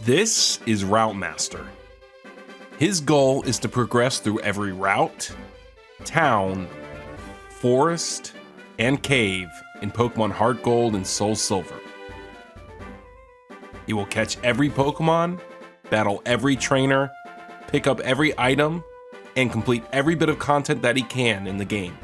This is RouteMaster. His goal is to progress through every route, town, forest, and cave in Pokemon Heart Gold and Soul Silver. He will catch every Pokemon, battle every trainer, pick up every item, and complete every bit of content that he can in the game.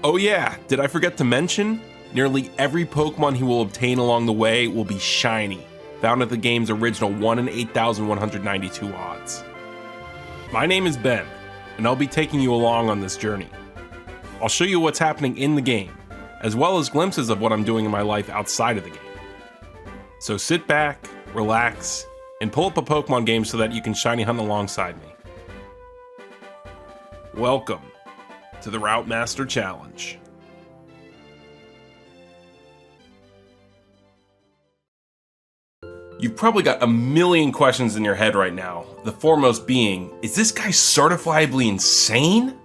Oh yeah, did I forget to mention? Nearly every Pokemon he will obtain along the way will be shiny, found at the game's original 1 in 8,192 odds. My name is Ben, and I'll be taking you along on this journey. I'll show you what's happening in the game, as well as glimpses of what I'm doing in my life outside of the game. So sit back, relax, and pull up a Pokemon game so that you can shiny hunt alongside me. Welcome to the RouteMaster Challenge. You've probably got a million questions in your head right now, the foremost being, is this guy certifiably insane?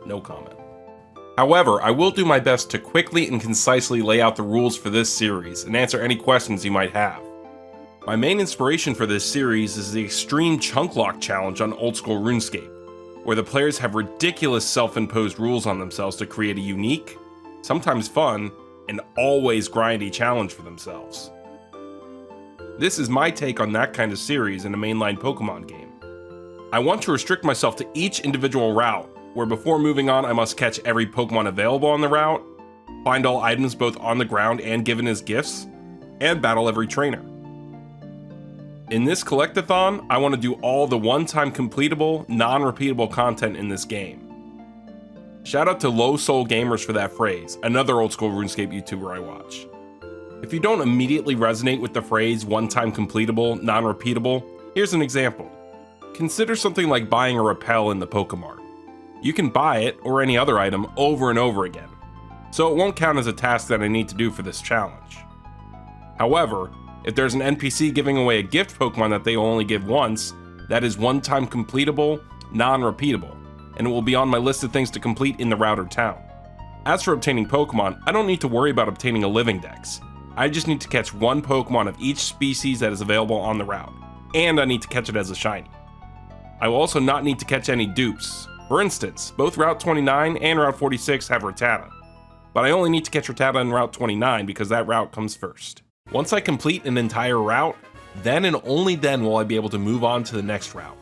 No comment. However, I will do my best to quickly and concisely lay out the rules for this series and answer any questions you might have. My main inspiration for this series is the Extreme Chunk Lock Challenge on Old School RuneScape, where the players have ridiculous self-imposed rules on themselves to create a unique, sometimes fun, and always grindy challenge for themselves. This is my take on that kind of series in a mainline Pokemon game. I want to restrict myself to each individual route, where before moving on I must catch every Pokemon available on the route, find all items both on the ground and given as gifts, and battle every trainer. In this collectathon, I want to do all the one-time completable, non-repeatable content in this game. Shout out to LowSoulGamers for that phrase, another old school RuneScape YouTuber I watch. If you don't immediately resonate with the phrase one-time completable, non-repeatable, here's an example. Consider something like buying a repel in the Pokemart. You can buy it, or any other item, over and over again, so it won't count as a task that I need to do for this challenge. However, if there's an NPC giving away a gift Pokemon that they only give once, that is one-time completable, non-repeatable, and it will be on my list of things to complete in the route or town. As for obtaining Pokemon, I don't need to worry about obtaining a living dex. I just need to catch one Pokemon of each species that is available on the route, and I need to catch it as a shiny. I will also not need to catch any dupes. For instance, both Route 29 and Route 46 have Rattata, but I only need to catch Rattata in Route 29 because that route comes first. Once I complete an entire route, then and only then will I be able to move on to the next route.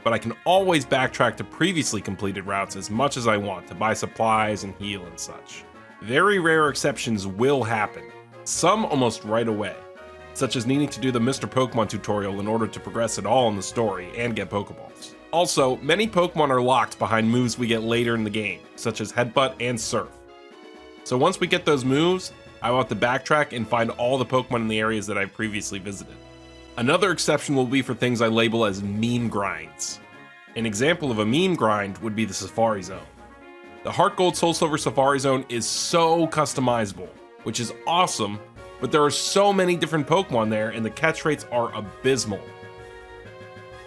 But I can always backtrack to previously completed routes as much as I want to buy supplies and heal and such. Very rare exceptions will happen, some almost right away, such as needing to do the Mr. Pokemon tutorial in order to progress at all in the story and get Pokeballs. Also, many Pokemon are locked behind moves we get later in the game, such as Headbutt and Surf. So once we get those moves, I will have to backtrack and find all the Pokemon in the areas that I've previously visited. Another exception will be for things I label as meme grinds. An example of a meme grind would be the Safari Zone. The Heart Gold Soul Silver Safari Zone is so customizable, which is awesome, but there are so many different Pokemon there and the catch rates are abysmal.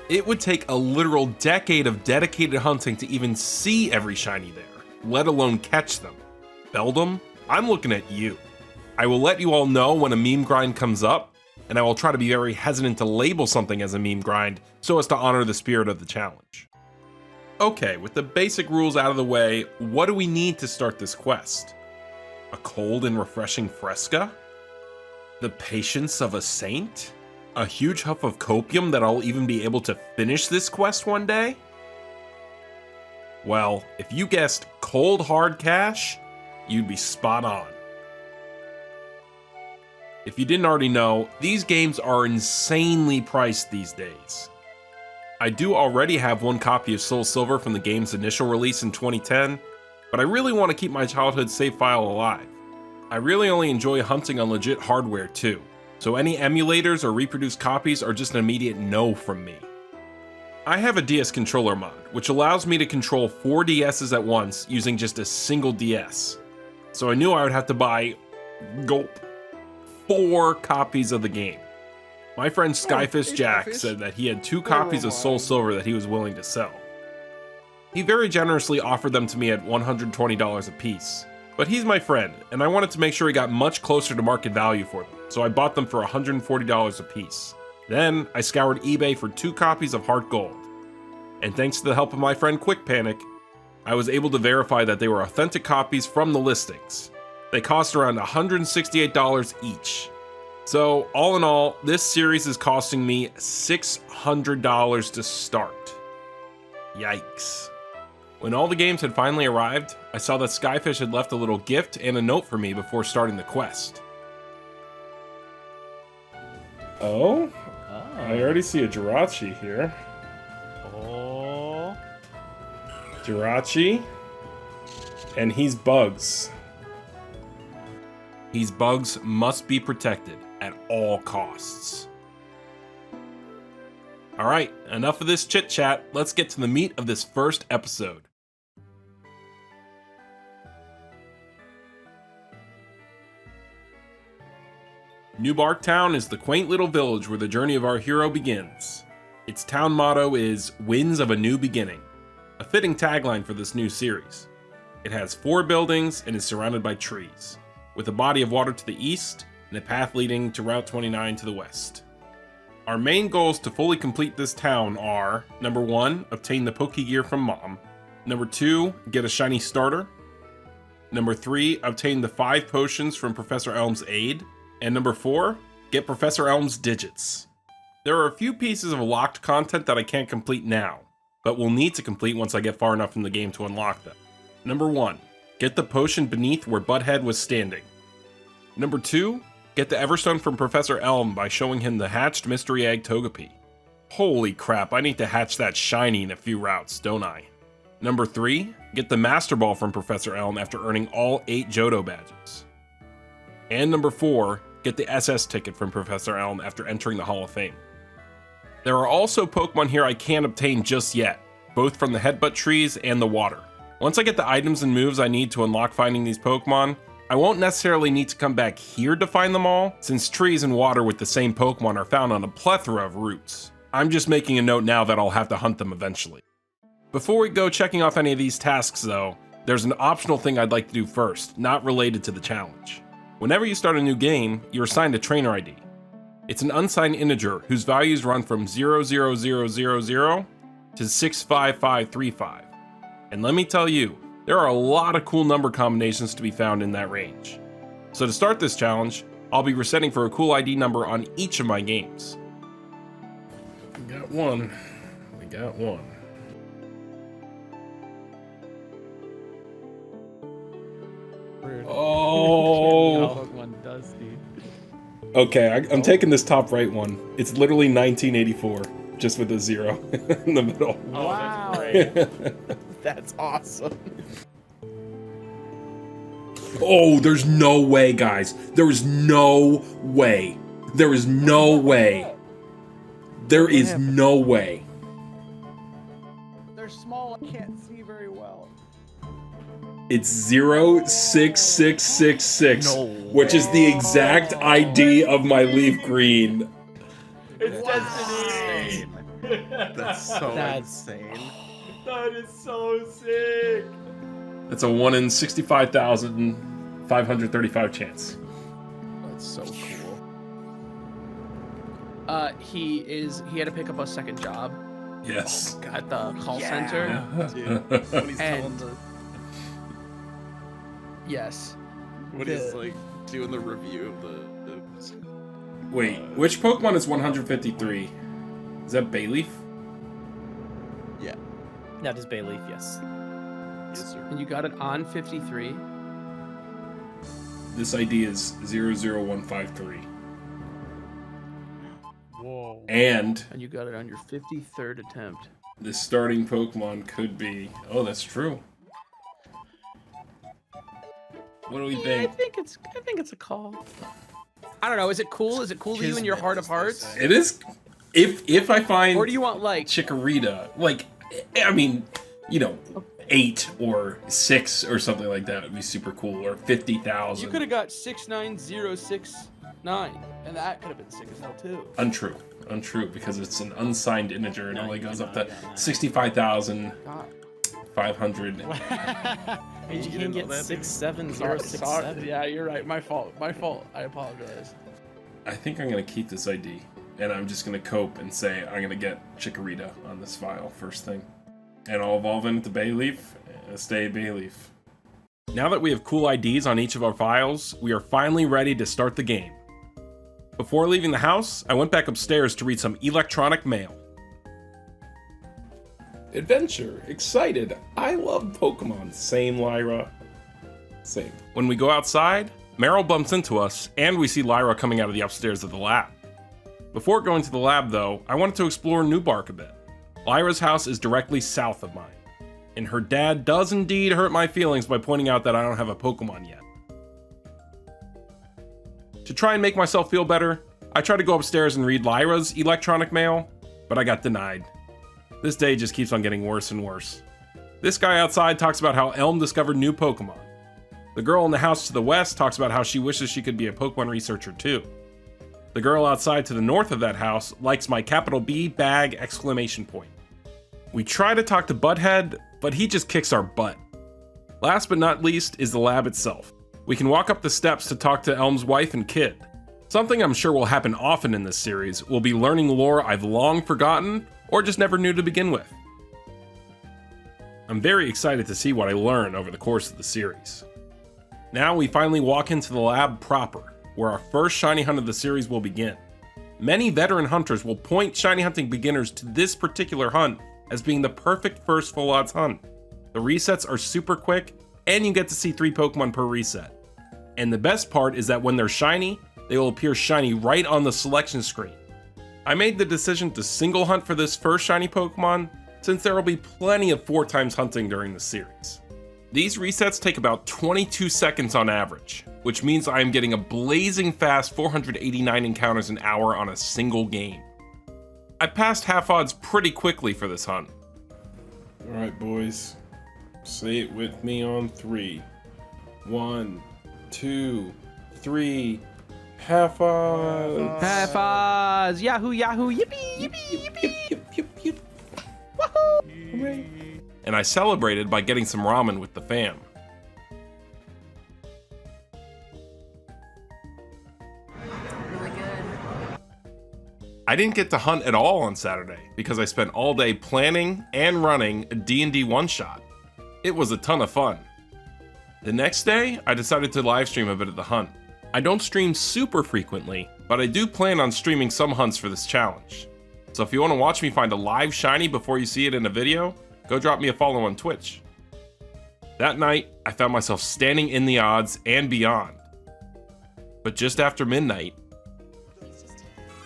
It would take a literal decade of dedicated hunting to even see every shiny there, let alone catch them. Beldum, I'm looking at you. I will let you all know when a meme grind comes up, and I will try to be very hesitant to label something as a meme grind so as to honor the spirit of the challenge. Okay, with the basic rules out of the way, what do we need to start this quest? A cold and refreshing Fresca? The patience of a saint? A huge huff of copium that I'll even be able to finish this quest one day? Well, if you guessed cold hard cash, you'd be spot on. If you didn't already know, these games are insanely priced these days. I do already have one copy of Soul Silver from the game's initial release in 2010, but I really want to keep my childhood save file alive. I really only enjoy hunting on legit hardware too, so any emulators or reproduced copies are just an immediate no from me. I have a DS controller mod, which allows me to control 4 DSs at once using just a single DS. So I knew I would have to buy, 4 copies of the game. My friend Skyfish Jack said that he had 2 copies of Soul Silver that he was willing to sell. He very generously offered them to me at $120 a piece, But he's my friend, and I wanted to make sure he got much closer to market value for them, so I bought them for $140 a piece. Then, I scoured eBay for 2 copies of Heart Gold. And thanks to the help of my friend Quick Panic, I was able to verify that they were authentic copies from the listings. They cost around $168 each. So, all in all, this series is costing me $600 to start. Yikes. When all the games had finally arrived, I saw that Skyfish had left a little gift and a note for me before starting the quest. Oh? I already see a Jirachi here. Oh. Jirachi. And he's Bugs. These bugs must be protected at all costs. Alright, enough of this chit chat. Let's get to the meat of this first episode. New Bark Town is the quaint little village where the journey of our hero begins. Its town motto is Winds of a New Beginning, a fitting tagline for this new series. It has 4 buildings and is surrounded by trees, with a body of water to the east and a path leading to Route 29 to the west. Our main goals to fully complete this town are, number 1, obtain the Poke Gear from Mom, number 2, get a shiny starter, number 3, obtain the 5 potions from Professor Elm's aid, and number 4, get Professor Elm's digits. There are a few pieces of locked content that I can't complete now, but will need to complete once I get far enough in the game to unlock them. Number 1, get the potion beneath where Butthead was standing. Number 2, get the Everstone from Professor Elm by showing him the hatched Mystery Egg Togepi. Holy crap, I need to hatch that shiny in a few routes, don't I? Number 3, get the Master Ball from Professor Elm after earning all 8 Johto badges. And number 4, get the SS ticket from Professor Elm after entering the Hall of Fame. There are also Pokemon here I can't obtain just yet, both from the Headbutt trees and the water. Once I get the items and moves I need to unlock finding these Pokemon, I won't necessarily need to come back here to find them all, since trees and water with the same Pokemon are found on a plethora of routes. I'm just making a note now that I'll have to hunt them eventually. Before we go checking off any of these tasks though, there's an optional thing I'd like to do first, not related to the challenge. Whenever you start a new game, you're assigned a trainer ID. It's an unsigned integer whose values run from 00000 to 65535. And let me tell you, there are a lot of cool number combinations to be found in that range. So to start this challenge, I'll be resetting for a cool ID number on each of my games. We got one. Oh. Okay, I'm taking this top right one. It's literally 1984, just with a 0 in the middle. Wow. That's awesome. Oh, there's no way, guys. There is no way. There is no way. There is no way. They're small, I can't see very well. It's 06666, No which is the exact ID of my leaf green. It's Destiny. That's so insane. That is so sick. That's a 1 in 65,535 chance. That's so cool. He had to pick up a second job. Yes. At the call center. Dude, when he's telling the, Yes. when he's like doing the review of the Wait, which Pokemon is 153? Is that Bayleaf? yeah. That is Bayleaf, yes. Yes, sir. And you got it on 53. This ID is 00153. Whoa. And And you got it on your 53rd attempt. the starting Pokemon could be... Oh, that's true. What do we I think? think it's a call. I don't know. Is it cool? Is it cool to you in your heart of hearts? It is... If I find... Or do you want like Chikorita, like, I mean, you know, 8 or 6 or something like that would be super cool, or 50,000. you could have got 69069, and that could have been sick as hell too. Untrue, because it's an unsigned integer and only goes up to 65,500. Means you You can't didn't know get that, dude? 67067. Yeah, you're right. My fault. My fault. I apologize. I think I'm gonna keep this ID, and I'm just gonna cope and say I'm gonna get Chikorita on this file first thing. And I'll evolve into Bayleaf, and stay Bayleaf. Now that we have cool IDs on each of our files, we are finally ready to start the game. Before leaving the house, I went back upstairs to read some electronic mail. Adventure, excited, I love Pokemon. Same, Lyra. Same. When we go outside, Meryl bumps into us, and we see Lyra coming out of the upstairs of the lab. Before going to the lab, though, I wanted to explore New Bark a bit. Lyra's house is directly south of mine, and her dad does indeed hurt my feelings by pointing out that I don't have a Pokemon yet. To try and make myself feel better, I tried to go upstairs and read Lyra's electronic mail, but I got denied. This day just keeps on getting worse and worse. This guy outside talks about how Elm discovered new Pokemon. The girl in the house to the west talks about how she wishes she could be a Pokemon researcher too. The girl outside to the north of that house likes my capital B bag exclamation point. We try to talk to Butthead, but he just kicks our butt. Last but not least is the lab itself. We can walk up the steps to talk to Elm's wife and kid. Something I'm sure will happen often in this series will be learning lore I've long forgotten or just never knew to begin with. I'm very excited to see what I learn over the course of the series. Now we finally walk into the lab proper, where our first shiny hunt of the series will begin. Many veteran hunters will point shiny hunting beginners to this particular hunt as being the perfect first full odds hunt. The resets are super quick, and you get to see 3 Pokemon per reset. And the best part is that when they're shiny, they will appear shiny right on the selection screen. I made the decision to single hunt for this first shiny Pokemon, since there will be plenty of 4 times hunting during the series. These resets take about 22 seconds on average, which means I am getting a blazing fast 489 encounters an hour on a single game. I passed half odds pretty quickly for this hunt. Alright boys, say it with me on 3. 1, 2, 3, half odds. Half odds! Yahoo! Yahoo! Yippee! Yippee! Yippee! Woohoo! Hooray. And I celebrated by getting some ramen with the fam. Really good. I didn't get to hunt at all on Saturday because I spent all day planning and running a D&D one-shot. It was a ton of fun. The next day, I decided to live stream a bit of the hunt. I don't stream super frequently, but I do plan on streaming some hunts for this challenge. So if you want to watch me find a live shiny before you see it in a video, go drop me a follow on Twitch. That night, I found myself standing in the odds and beyond. But just after midnight,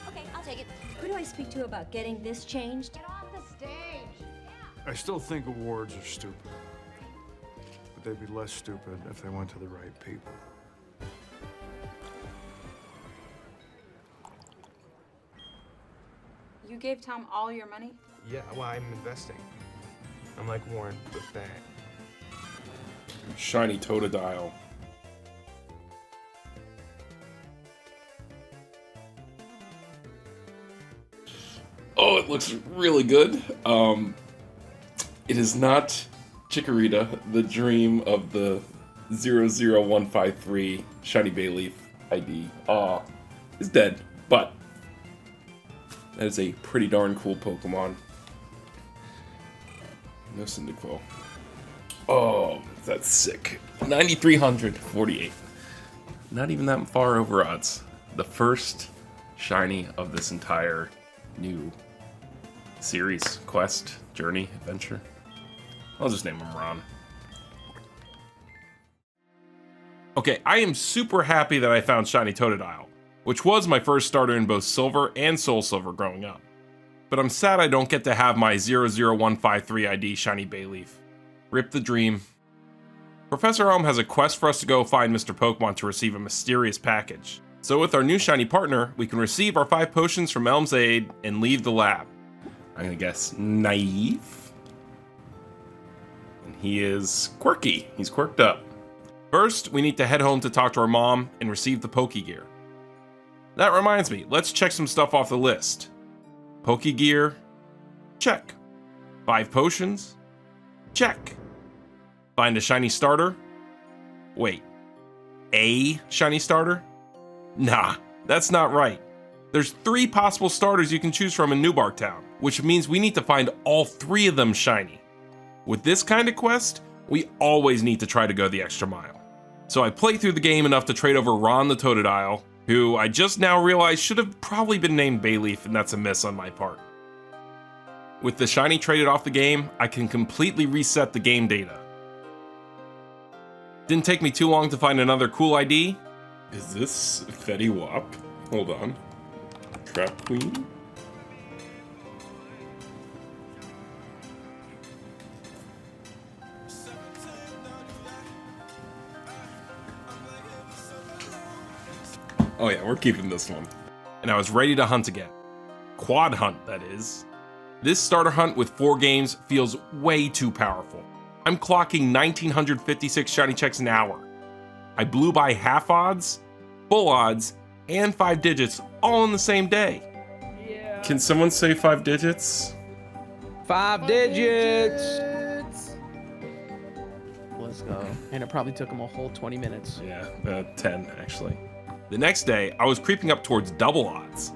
Okay, I'll take it. Who do I speak to about getting this changed? Get off the stage. I still think awards are stupid. But they'd be less stupid if they went to the right people. You gave Tom all your money? Yeah, well, I'm investing. I'm like Warren with that. shiny Totodile. Oh, it looks really good. It is not Chikorita, the dream of the 00153 Shiny Bayleaf ID. Is dead, but that is a pretty darn cool Pokemon. No Cyndaquil. Oh, that's sick. 9,348. Not even that far over odds. The first shiny of this entire new series, quest, journey, adventure. I'll just name him Ron. Okay, I am super happy that I found Shiny Totodile, which was my first starter in both Silver and Soul Silver growing up. But I'm sad I don't get to have my 00153 ID Shiny Bayleaf. Rip the dream. Professor Elm has a quest for us to go find Mr. Pokemon to receive a mysterious package. So with our new shiny partner, we can receive our 5 potions from Elm's aid and leave the lab. I'm gonna guess naive? And he is quirky. He's quirked up. First, we need to head home to talk to our mom and receive the Pokegear. That reminds me, let's check some stuff off the list. Pokegear, check. 5 potions, check. Find a shiny starter. Wait, a shiny starter? Nah, that's not right. There's 3 possible starters you can choose from in Newbark Town, which means we need to find all 3 of them shiny. With this kind of quest, we always need to try to go the extra mile. So I played through the game enough to trade over Ron the Totodile, who I just now realized should have probably been named Bayleaf, and that's a miss on my part. With the shiny traded off the game, I can completely reset the game data. Didn't take me too long to find another cool ID. Is this Fetty Wap? Hold on. Trap Queen? Oh yeah, we're keeping this one. And I was ready to hunt again. Quad hunt, that is. This starter hunt with 4 games feels way too powerful. I'm clocking 1956 shiny checks an hour. I blew by half odds, full odds, and 5 digits all in the same day. Yeah. Can someone say 5 digits? 5 digits. Let's go. And it probably took him a whole 20 minutes. Yeah, 10 actually. The next day, I was creeping up towards double odds.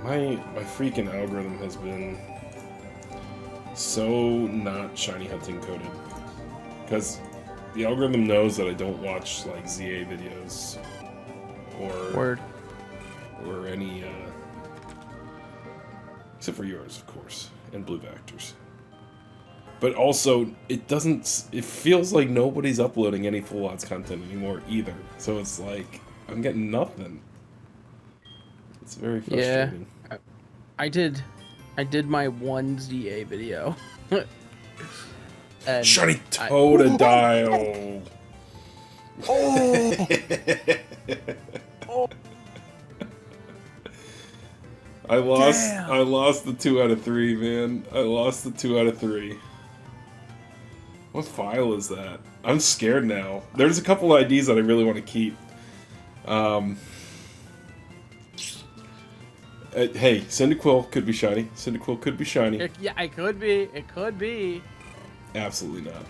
My freaking algorithm has been so not shiny hunting coded. Because the algorithm knows that I don't watch like ZA videos or any except for yours, of course, and Blue Vectors. But also, it feels like nobody's uploading any full odds content anymore either. So it's like, I'm getting nothing. It's very frustrating. Yeah, I did my 1 ZA video. And Shiny Totodile! Oh! I lost the 2 out of 3, man. I lost the 2 out of 3. What file is that? I'm scared now. There's a couple IDs that I really want to keep. Hey, Cyndaquil could be shiny. Cyndaquil could be shiny. Yeah, it could be. It could be. Absolutely not.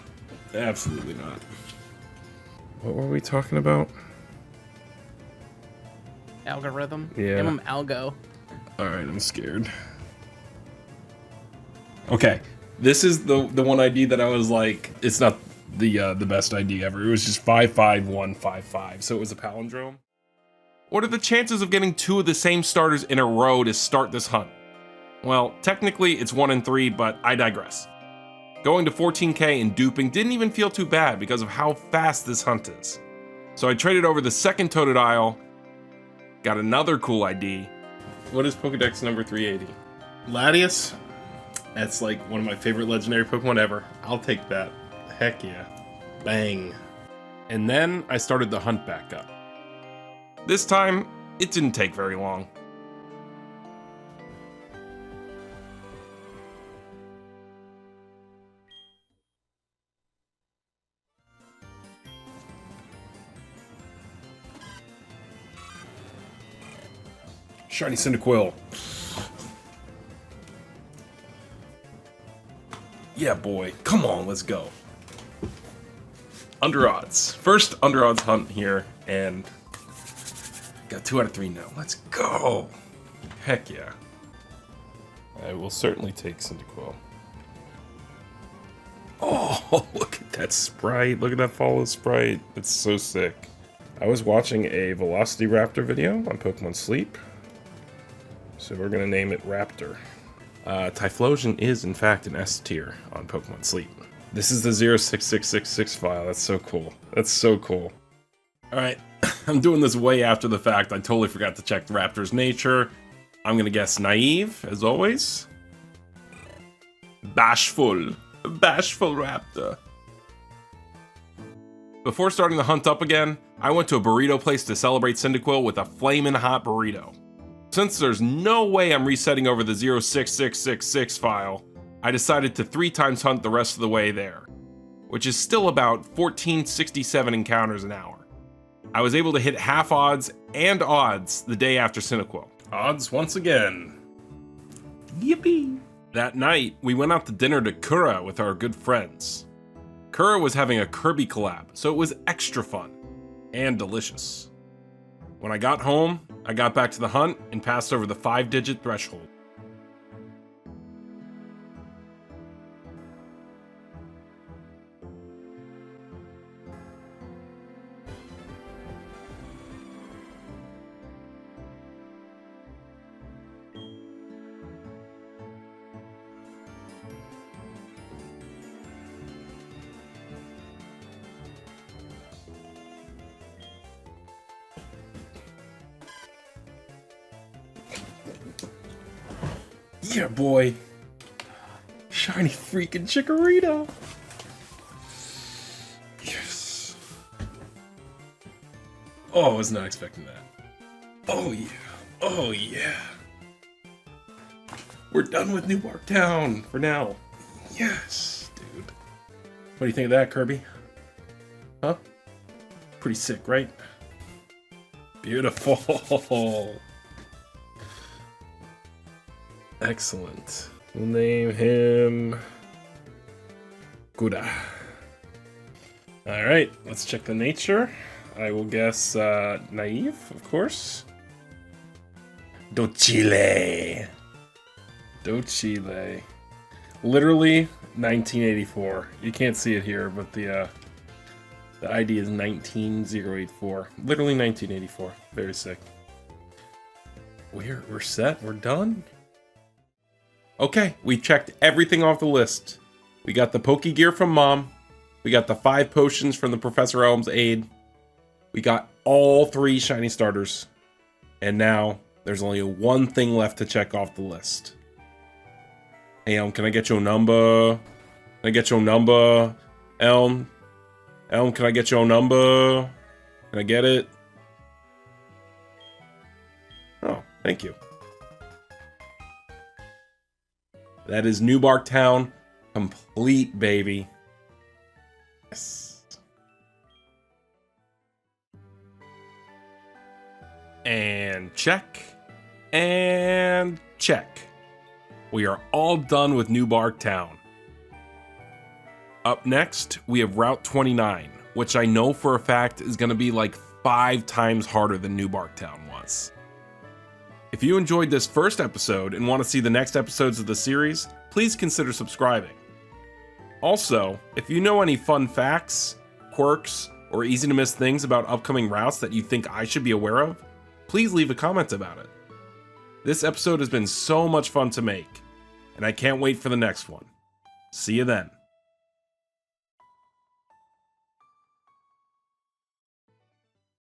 Absolutely not. What were we talking about? Algorithm. Yeah. Give him algo. Alright, I'm scared. Okay. This is the one ID that I was like, it's not the best ID ever. It was just 55155, so it was a palindrome. What are the chances of getting 2 of the same starters in a row to start this hunt? Well, technically it's 1 in 3, but I digress. Going to 14k and duping didn't even feel too bad because of how fast this hunt is. So I traded over the second Totodile, got another cool ID. What is Pokedex number 380? Latias? That's like one of my favorite legendary Pokemon ever. I'll take that. Heck yeah. Bang. And then I started the hunt back up. This time, it didn't take very long. Shiny Cyndaquil. Yeah, boy. Come on, let's go. Under odds. First under odds hunt here, and got 2 out of 3 now. Let's go. Heck yeah. I will certainly take Cyndaquil. Oh, look at that sprite. Look at that follow sprite. It's so sick. I was watching a Velocity Raptor video on Pokemon Sleep, so we're going to name it Raptor. Typhlosion is, in fact, an S tier on Pokemon Sleep. This is the 06666 file. That's so cool. That's so cool. Alright, I'm doing this way after the fact. I totally forgot to check the Raptor's nature. I'm gonna guess naive, as always. Bashful. Bashful Raptor. Before starting the hunt up again, I went to a burrito place to celebrate Cyndaquil with a flamin' hot burrito. Since there's no way I'm resetting over the 06666 file, I decided to 3 times hunt the rest of the way there, which is still about 1467 encounters an hour. I was able to hit half odds and odds the day after Cyndaquil. Odds once again. Yippee! That night, we went out to dinner to Kura with our good friends. Kura was having a Kirby collab, so it was extra fun and delicious. When I got home, I got back to the hunt and passed over the 5-digit threshold. Yeah, boy. Shiny freaking Chikorita. Yes. Oh, I was not expecting that. Oh, yeah. Oh, yeah. We're done with New Bark Town for now. Yes, dude. What do you think of that, Kirby? Huh? Pretty sick, right? Beautiful. Excellent. We'll name him Kuda. Alright, let's check the nature. I will guess naive, of course. Docile. Docile. Literally 1984. You can't see it here, but the ID is 19084. Literally 1984. Very sick. We're set. We're done. Okay, we checked everything off the list. We got the Poke Gear from Mom. We got the 5 potions from the Professor Elm's aid. We got all 3 shiny starters. And now, there's only one thing left to check off the list. Hey, Elm, can I get your number? Can I get your number? Elm? Elm, can I get your number? Can I get it? Oh, thank you. That is New Bark Town complete, baby. Yes. And check. And check. We are all done with New Bark Town. Up next, we have Route 29, which I know for a fact is going to be like 5 times harder than New Bark Town was. If you enjoyed this first episode and want to see the next episodes of the series, please consider subscribing. Also, if you know any fun facts, quirks, or easy to miss things about upcoming routes that you think I should be aware of, please leave a comment about it. This episode has been so much fun to make, and I can't wait for the next one. See you then.